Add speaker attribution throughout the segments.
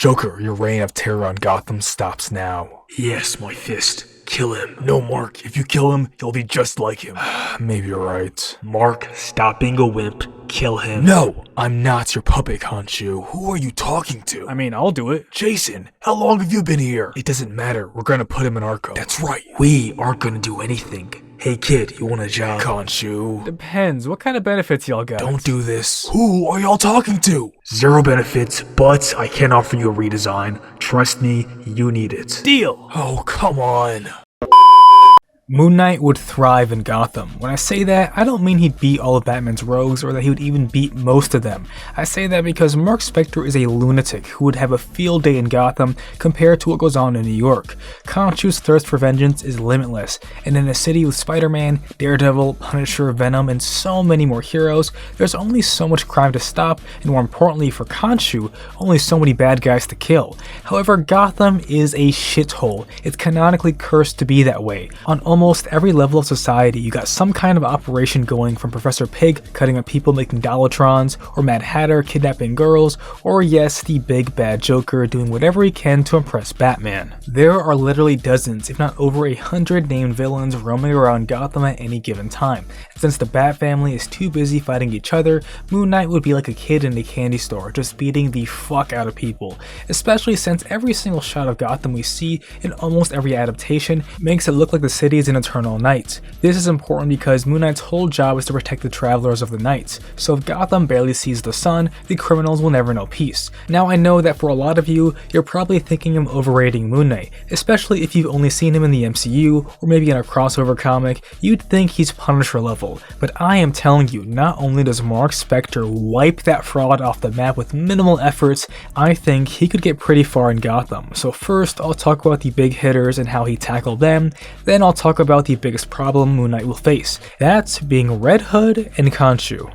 Speaker 1: Joker, your reign of terror on Gotham stops now.
Speaker 2: Yes, my fist. Kill him.
Speaker 1: No, Mark, if you kill him, he'll be just like him. Maybe you're right.
Speaker 2: Mark, stop being a wimp. Kill him.
Speaker 1: No, I'm not your puppet, Khonshu. Who are you talking to?
Speaker 3: I mean, I'll do it.
Speaker 1: Jason, how long have you been here? It doesn't matter. We're gonna put him in Arkham.
Speaker 2: That's right. We aren't gonna do anything. Hey kid, you want a job?
Speaker 1: Khonshu.
Speaker 3: Depends. What kind of benefits y'all got?
Speaker 1: Don't do this. Who are y'all talking to?
Speaker 2: 0 benefits, but I can offer you a redesign. Trust me, you need it.
Speaker 3: Deal!
Speaker 1: Oh, come on.
Speaker 3: Moon Knight would thrive in Gotham. When I say that, I don't mean he'd beat all of Batman's rogues or that he would even beat most of them. I say that because Marc Spector is a lunatic who would have a field day in Gotham compared to what goes on in New York. Konchu's thirst for vengeance is limitless, and in a city with Spider-Man, Daredevil, Punisher, Venom, and so many more heroes, there's only so much crime to stop, and more importantly for Konchu, only so many bad guys to kill. However, Gotham is a shithole. It's canonically cursed to be that way. On almost every level of society, you got some kind of operation going, from Professor Pig cutting up people making Dollotrons, or Mad Hatter kidnapping girls, or yes, the big bad Joker doing whatever he can to impress Batman. There are literally dozens, if not over 100 named villains roaming around Gotham at any given time. And since the Bat family is too busy fighting each other, Moon Knight would be like a kid in a candy store, just beating the fuck out of people. Especially since every single shot of Gotham we see in almost every adaptation makes it look like the city is in eternal night. This is important because Moon Knight's whole job is to protect the travelers of the night, so if Gotham barely sees the sun, the criminals will never know peace. Now I know that for a lot of you, you're probably thinking I'm overrating Moon Knight, especially if you've only seen him in the MCU, or maybe in a crossover comic. You'd think he's Punisher level, but I am telling you, not only does Marc Spector wipe that fraud off the map with minimal efforts, I think he could get pretty far in Gotham. So first, I'll talk about the big hitters and how he tackled them, then I'll talk about the biggest problem Moon Knight will face. That's being Red Hood and Konchu.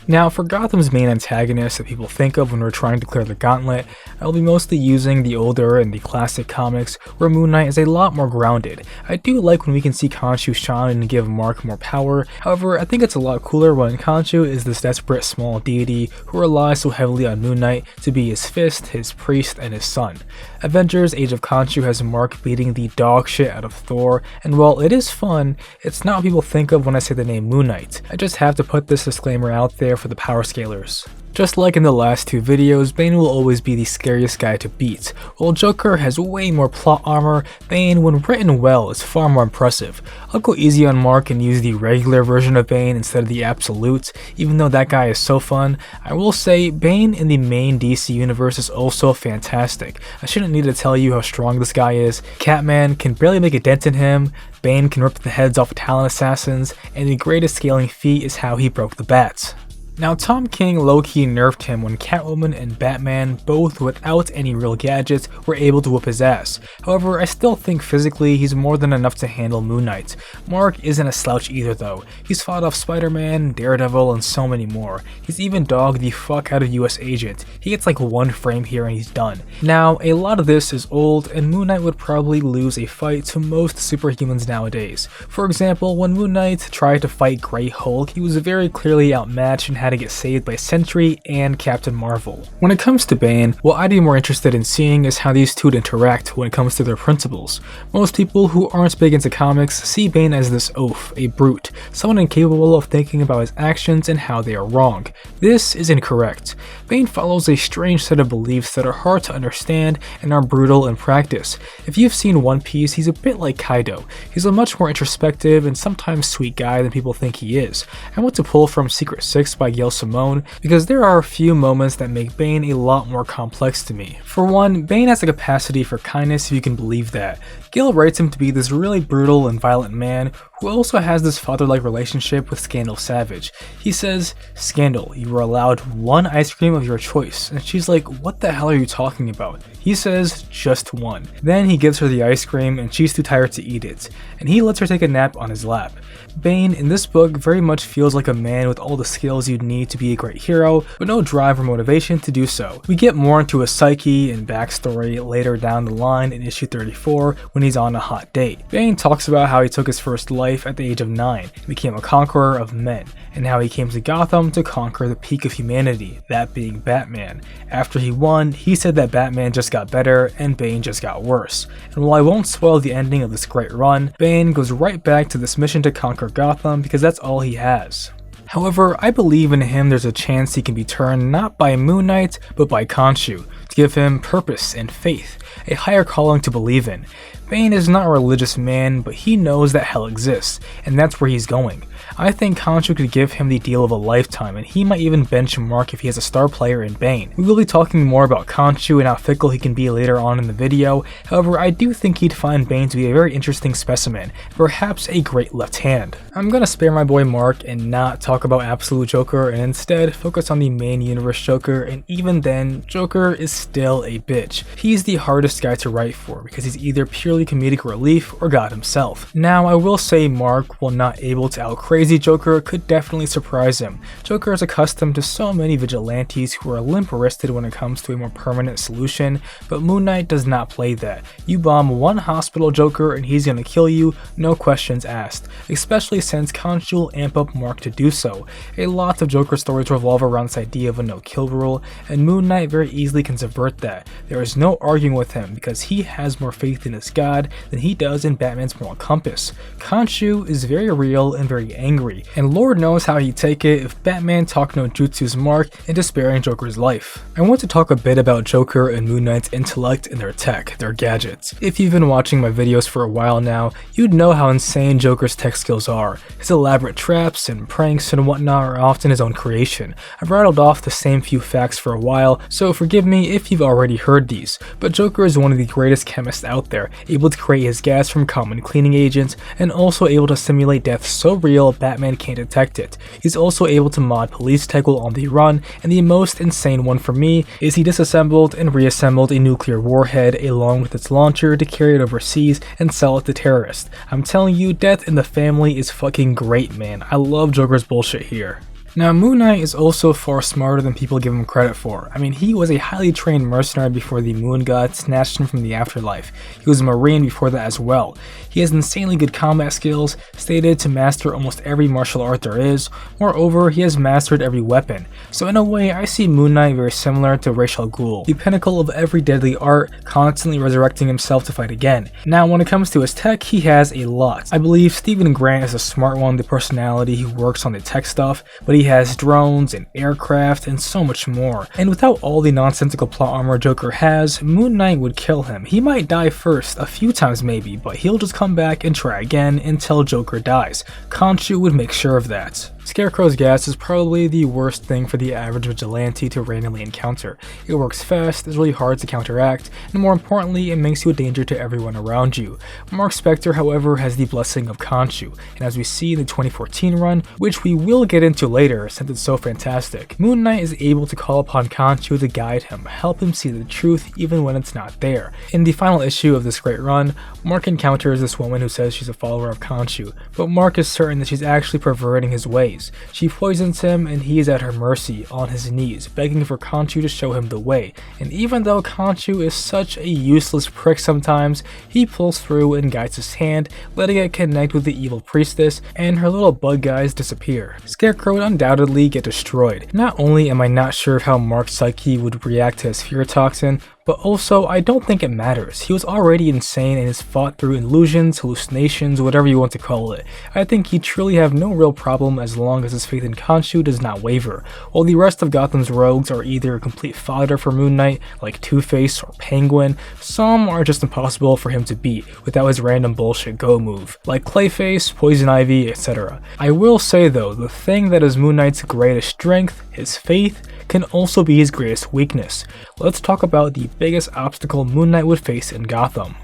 Speaker 3: Now, for Gotham's main antagonists that people think of when we're trying to clear the gauntlet, I'll be mostly using the older and the classic comics where Moon Knight is a lot more grounded. I do like when we can see Khonshu shine and give Marc more power, however I think it's a lot cooler when Konchu is this desperate small deity who relies so heavily on Moon Knight to be his fist, his priest, and his son. Avengers Age of Konchu has Marc beating the dog shit out of Thor, and while it is fun, it's not what people think of when I say the name Moon Knight. I just have to put this disclaimer out there for the power scalers. Just like in the last two videos, Bane will always be the scariest guy to beat. While Joker has way more plot armor, Bane, when written well, is far more impressive. I'll go easy on Marc and use the regular version of Bane instead of the absolute, even though that guy is so fun. I will say, Bane in the main DC universe is also fantastic. I shouldn't need to tell you how strong this guy is. Catman can barely make a dent in him, Bane can rip the heads off of Talon assassins, and the greatest scaling feat is how he broke the bats. Now, Tom King low-key nerfed him when Catwoman and Batman, both without any real gadgets, were able to whoop his ass. However, I still think physically he's more than enough to handle Moon Knight. Marc isn't a slouch either though. He's fought off Spider-Man, Daredevil, and so many more. He's even dogged the fuck out of US Agent. He gets like one frame here and he's done. Now, a lot of this is old, and Moon Knight would probably lose a fight to most superhumans nowadays. For example, when Moon Knight tried to fight Grey Hulk, he was very clearly outmatched and had to get saved by Sentry and Captain Marvel. When it comes to Bane, what I'd be more interested in seeing is how these two would interact when it comes to their principles. Most people who aren't big into comics see Bane as this oaf, a brute, someone incapable of thinking about his actions and how they are wrong. This is incorrect. Bane follows a strange set of beliefs that are hard to understand and are brutal in practice. If you've seen One Piece, he's a bit like Kaido. He's a much more introspective and sometimes sweet guy than people think he is. I want to pull from Secret 6 by Gail Simone because there are a few moments that make Bane a lot more complex to me. For one, Bane has a capacity for kindness if you can believe that. Gail writes him to be this really brutal and violent man who also has this father-like relationship with Scandal Savage. He says, "Scandal, you were allowed one ice cream of your choice," and she's like, "What the hell are you talking about?" He says, "Just one." Then he gives her the ice cream and she's too tired to eat it, and he lets her take a nap on his lap. Bane in this book very much feels like a man with all the skills you'd need to be a great hero, but no drive or motivation to do so. We get more into his psyche and backstory later down the line in issue 34 when he's on a hot date. Bane talks about how he took his first life life at the age of 9 and became a conqueror of men, and how he came to Gotham to conquer the peak of humanity, that being Batman. After he won, he said that Batman just got better and Bane just got worse. And while I won't spoil the ending of this great run, Bane goes right back to this mission to conquer Gotham because that's all he has. However, I believe in him there's a chance he can be turned not by Moon Knight, but by Khonshu, to give him purpose and faith, a higher calling to believe in. Bane is not a religious man, but he knows that hell exists, and that's where he's going. I think Konchu could give him the deal of a lifetime, and he might even bench Marc if he has a star player in Bane. We will be talking more about Konchu and how fickle he can be later on in the video. However, I do think he'd find Bane to be a very interesting specimen, perhaps a great left hand. I'm gonna spare my boy Marc and not talk about Absolute Joker, and instead focus on the main universe Joker, and even then, Joker is still a bitch. He's the hardest guy to write for, because he's either purely comedic relief or God himself. Now, I will say Marc, while not able to out crazy Joker, could definitely surprise him. Joker is accustomed to so many vigilantes who are limp-wristed when it comes to a more permanent solution, but Moon Knight does not play that. You bomb one hospital Joker and he's gonna kill you, no questions asked, especially since Khonshu will amp up Marc to do so. A lot of Joker stories revolve around this idea of a no-kill rule, and Moon Knight very easily can subvert that. There is no arguing with him because he has more faith in his god than he does in Batman's moral compass. Khonshu is very real and very angry, and Lord knows how he'd take it if Batman talked no jutsu's Marc into sparing Joker's life. I want to talk a bit about Joker and Moon Knight's intellect and their tech, their gadgets. If you've been watching my videos for a while now, you'd know how insane Joker's tech skills are. His elaborate traps and pranks and whatnot are often his own creation. I've rattled off the same few facts for a while, so forgive me if you've already heard these, but Joker is one of the greatest chemists out there, able to create his gas from common cleaning agents, and also able to simulate death so real Batman can't detect it. He's also able to mod police tech while on the run, and the most insane one for me is he disassembled and reassembled a nuclear warhead along with its launcher to carry it overseas and sell it to terrorists. I'm telling you, death in the family is fucking great, man. I love Joker's bullshit here. Now, Moon Knight is also far smarter than people give him credit for. I mean, he was a highly trained mercenary before the Moon God snatched him from the afterlife. He was a Marine before that as well. He has insanely good combat skills, stated to master almost every martial art there is. Moreover, he has mastered every weapon. So in a way, I see Moon Knight very similar to Ra's al Ghul, the pinnacle of every deadly art, constantly resurrecting himself to fight again. Now, when it comes to his tech, he has a lot. I believe Stephen Grant is a smart one, the personality who works on the tech stuff, but he has drones and aircraft and so much more. And without all the nonsensical plot armor Joker has, Moon Knight would kill him. He might die first, a few times maybe, but he'll just come back and try again until Joker dies. Konchu would make sure of that. Scarecrow's gas is probably the worst thing for the average vigilante to randomly encounter. It works fast, is really hard to counteract, and more importantly, it makes you a danger to everyone around you. Marc Spector, however, has the blessing of Khonshu, and as we see in the 2014 run, which we will get into later since it's so fantastic, Moon Knight is able to call upon Khonshu to guide him, help him see the truth even when it's not there. In the final issue of this great run, Marc encounters this woman who says she's a follower of Khonshu, but Marc is certain that she's actually perverting his ways. She poisons him and he is at her mercy, on his knees, begging for Konchu to show him the way. And even though Konchu is such a useless prick sometimes, he pulls through and guides his hand, letting it connect with the evil priestess, and her little bug guys disappear. Scarecrow would undoubtedly get destroyed. Not only am I not sure how Marc's psyche would react to his fear toxin, but also, I don't think it matters. He was already insane and has fought through illusions, hallucinations, whatever you want to call it. I think he'd truly have no real problem as long as his faith in Khonshu does not waver. While the rest of Gotham's rogues are either complete fodder for Moon Knight, like Two-Face or Penguin, some are just impossible for him to beat without his random bullshit go move, like Clayface, Poison Ivy, etc. I will say though, the thing that is Moon Knight's greatest strength, his faith, can also be his greatest weakness. Let's talk about the biggest obstacle Moon Knight would face in Gotham.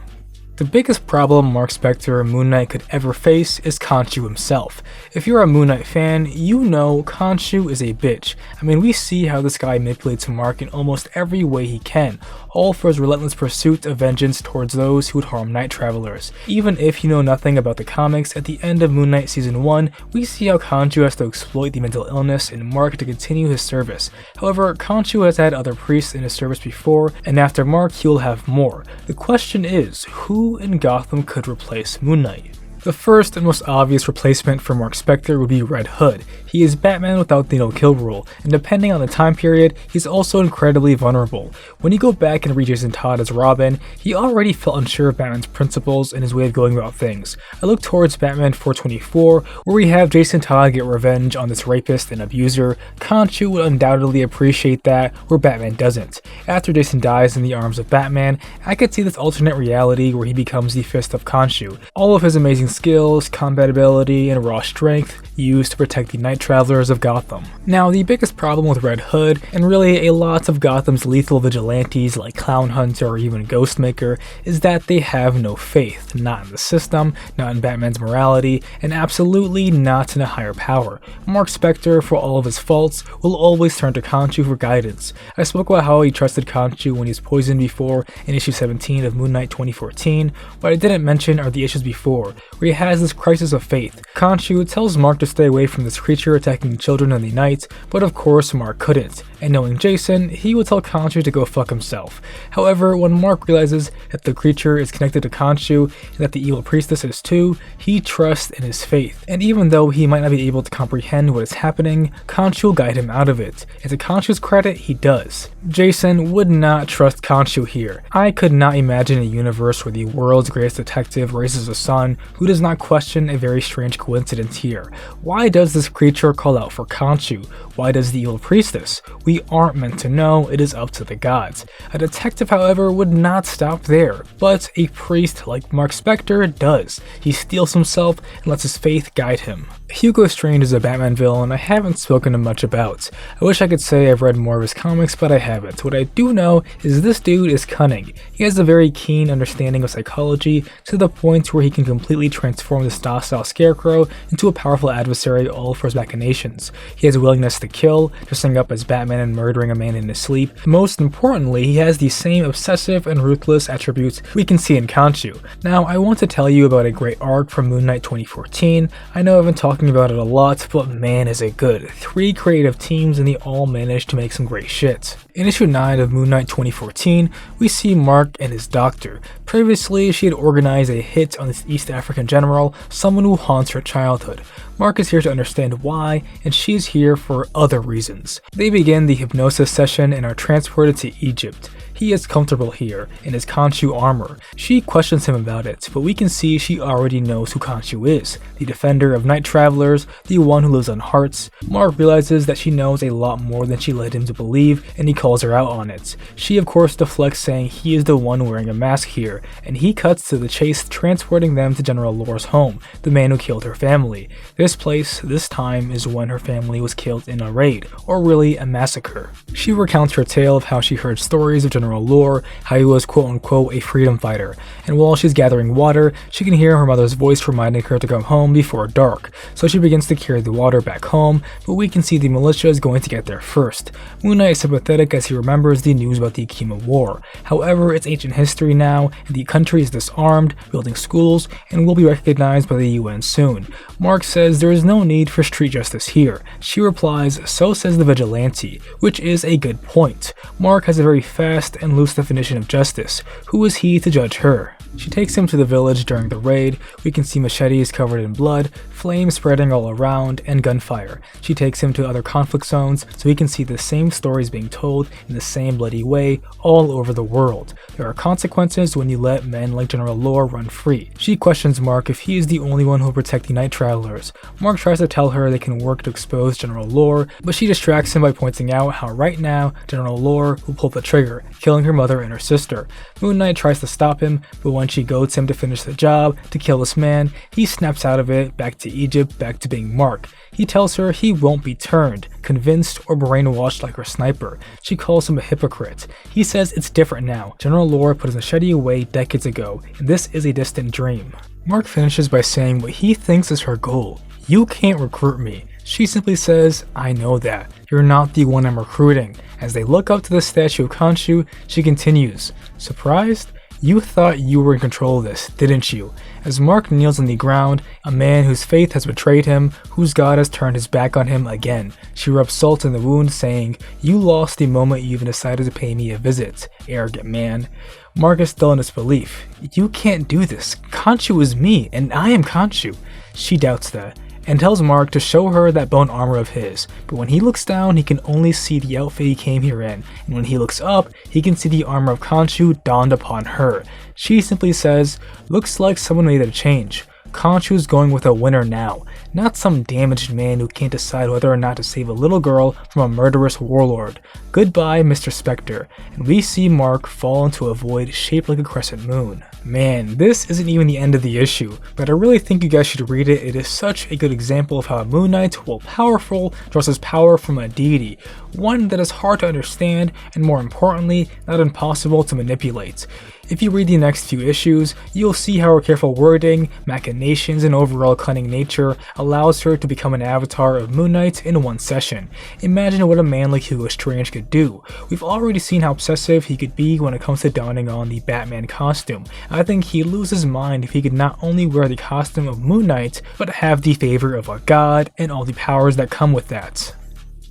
Speaker 3: The biggest problem Marc Spector and Moon Knight could ever face is Konchu himself. If you're a Moon Knight fan, you know Konchu is a bitch. I mean, we see how this guy manipulates Marc in almost every way he can, all for his relentless pursuit of vengeance towards those who would harm Night Travelers. Even if you know nothing about the comics, at the end of Moon Knight Season 1, we see how Konchu has to exploit the mental illness in Marc to continue his service. However, Konchu has had other priests in his service before, and after Marc, he will have more. The question is, who in Gotham could replace Moon Knight? The first and most obvious replacement for Marc Spector would be Red Hood. He is Batman without the no-kill rule, and depending on the time period, he's also incredibly vulnerable. When you go back and read Jason Todd as Robin, he already felt unsure of Batman's principles and his way of going about things. I look towards Batman 424, where we have Jason Todd get revenge on this rapist and abuser. Konchu would undoubtedly appreciate that, where Batman doesn't. After Jason dies in the arms of Batman, I could see this alternate reality where he becomes the Fist of Khonshu. All of his amazing skills, combat ability, and raw strength used to protect the Night Travelers of Gotham. Now, the biggest problem with Red Hood, and really a lot of Gotham's lethal vigilantes like Clown Hunter or even Ghostmaker, is that they have no faith, not in the system, not in Batman's morality, and absolutely not in a higher power. Marc Spector, for all of his faults, will always turn to Konchu for guidance. I spoke about how he trusted Konchu when he was poisoned before in issue 17 of Moon Knight 2014, what I didn't mention are the issues before, where he has this crisis of faith. Konchu tells Marc to stay away from this creature attacking children in the night, but of course Marc couldn't, and knowing Jason, he would tell Konchu to go fuck himself. However, when Marc realizes that the creature is connected to Konchu and that the evil priestess is too, he trusts in his faith, and even though he might not be able to comprehend what is happening, Konchu will guide him out of it, and to Konchu's credit, he does. Jason would not trust Konchu here. I could not imagine a universe where the world's greatest detective raises a son who does not question a very strange coincidence here. Why does this creature call out for Konchu? Why does the evil priestess? We aren't meant to know, it is up to the gods. A detective, however, would not stop there, but a priest like Marc Spector does. He steels himself and lets his faith guide him. Hugo Strange is a Batman villain I haven't spoken much about. I wish I could say I've read more of his comics, but I haven't. What I do know is this dude is cunning. He has a very keen understanding of psychology to the point where he can completely transform this docile Scarecrow into a powerful adversary all for his machinations. He has a willingness to kill, dressing up as Batman and murdering a man in his sleep. Most importantly, he has the same obsessive and ruthless attributes we can see in Konchu. Now, I want to tell you about a great arc from Moon Knight 2014. I know I've been talking about it a lot, but man is it good. 3 creative teams and they all managed to make some great shit. In issue 9 of Moon Knight 2014, we see Marc and his doctor. Previously, she had organized a hit on this East African general, someone who haunts her childhood. Marc is here to understand why, and she's here for other reasons. They begin the hypnosis session and are transported to Egypt. He is comfortable here, in his Konchu armor. She questions him about it, but we can see she already knows who Konchu is, the defender of night travelers, the one who lives on hearts. Marc realizes that she knows a lot more than she led him to believe, and he calls her out on it. She of course deflects, saying he is the one wearing a mask here, and he cuts to the chase, transporting them to General Lore's home, the man who killed her family. This place, this time, is when her family was killed in a raid, or really a massacre. She recounts her tale of how she heard stories of General Lore, how he was quote-unquote a freedom fighter, and while she's gathering water, she can hear her mother's voice reminding her to come home before dark, so she begins to carry the water back home, but we can see the militia is going to get there first. Moon Knight is sympathetic as he remembers the news about the Akima War. However, it's ancient history now, and the country is disarmed, building schools, and will be recognized by the UN soon. Marc says there is no need for street justice here. She replies, so says the vigilante, which is a good point. Marc has a very fast and loose definition of justice. Who is he to judge her? She takes him to the village during the raid. We can see machetes covered in blood, flames spreading all around, and gunfire. She takes him to other conflict zones so we can see the same stories being told in the same bloody way all over the world. There are consequences when you let men like General Lore run free. She questions Marc if he is the only one who will protect the Night Travelers. Marc tries to tell her they can work to expose General Lore, but she distracts him by pointing out how right now General Lore will pull the trigger, killing her mother and her sister. Moon Knight tries to stop him, but when she goads him to finish the job, to kill this man, he snaps out of it, back to Egypt, back to being Marc. He tells her he won't be turned, convinced, or brainwashed like her sniper. She calls him a hypocrite. He says it's different now. General Lore put his machete away decades ago, and this is a distant dream. Marc finishes by saying what he thinks is her goal. You can't recruit me. She simply says, I know that. You're not the one I'm recruiting. As they look up to the statue of Khonshu, she continues, surprised? You thought you were in control of this, didn't you? As Marc kneels on the ground, a man whose faith has betrayed him, whose God has turned his back on him again. She rubs salt in the wound, saying, "You lost the moment you even decided to pay me a visit, arrogant man." Marc is still in disbelief. "You can't do this. Konchu is me, and I am Konchu." She doubts that, and tells Marc to show her that bone armor of his, but when he looks down he can only see the outfit he came here in, and when he looks up he can see the armor of Khonshu donned upon her. She simply says, "Looks like someone made a change. Khonshu's going with a winner now, not some damaged man who can't decide whether or not to save a little girl from a murderous warlord. Goodbye, Mr. Spectre," and we see Marc fall into a void shaped like a crescent moon. Man, this isn't even the end of the issue, but I really think you guys should read it. It is such a good example of how Moon Knight, while powerful, draws his power from a deity, one that is hard to understand and more importantly, not impossible to manipulate. If you read the next few issues, you'll see how her careful wording, machinations, and overall cunning nature allows her to become an avatar of Moon Knight in one session. Imagine what a man like Hugo Strange could do. We've already seen how obsessive he could be when it comes to donning on the Batman costume. I think he'd lose his mind if he could not only wear the costume of Moon Knight, but have the favor of a god and all the powers that come with that.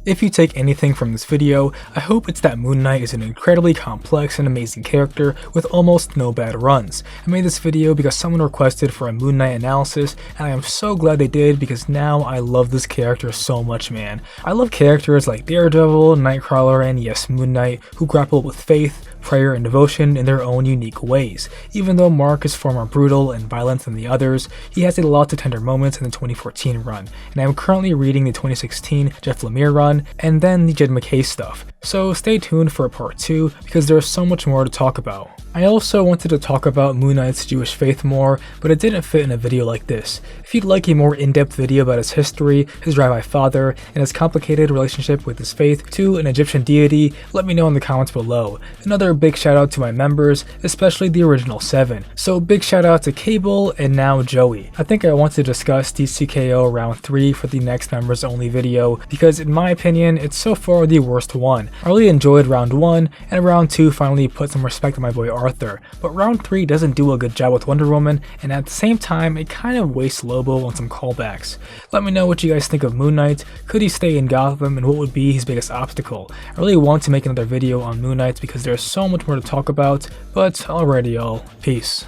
Speaker 3: If you take anything from this video, I hope it's that Moon Knight is an incredibly complex and amazing character with almost no bad runs. I made this video because someone requested for a Moon Knight analysis, and I am so glad they did because now I love this character so much, man. I love characters like Daredevil, Nightcrawler, and yes, Moon Knight, who grapple with faith, prayer, and devotion in their own unique ways. Even though Marc is far more brutal and violent than the others, he has a lot of tender moments in the 2014 run, and I am currently reading the 2016 Jeff Lemire run, and then the Jed MacKay stuff. So stay tuned for part 2 because there's so much more to talk about. I also wanted to talk about Moon Knight's Jewish faith more, but it didn't fit in a video like this. If you'd like a more in-depth video about his history, his rabbi father, and his complicated relationship with his faith to an Egyptian deity, let me know in the comments below. Another big shout out to my members, especially the original 7. So big shout out to Cable and now Joey. I think I want to discuss DCKO round 3 for the next members only video because in my opinion, it's so far the worst one. I really enjoyed round 1 and round 2 finally put some respect on my boy Arthur, but round 3 doesn't do a good job with Wonder Woman, and at the same time it kind of wastes Lobo on some callbacks. Let me know what you guys think of Moon Knight. Could he stay in Gotham, and what would be his biggest obstacle? I really want to make another video on Moon Knight because there's so much more to talk about, but alrighty y'all, peace.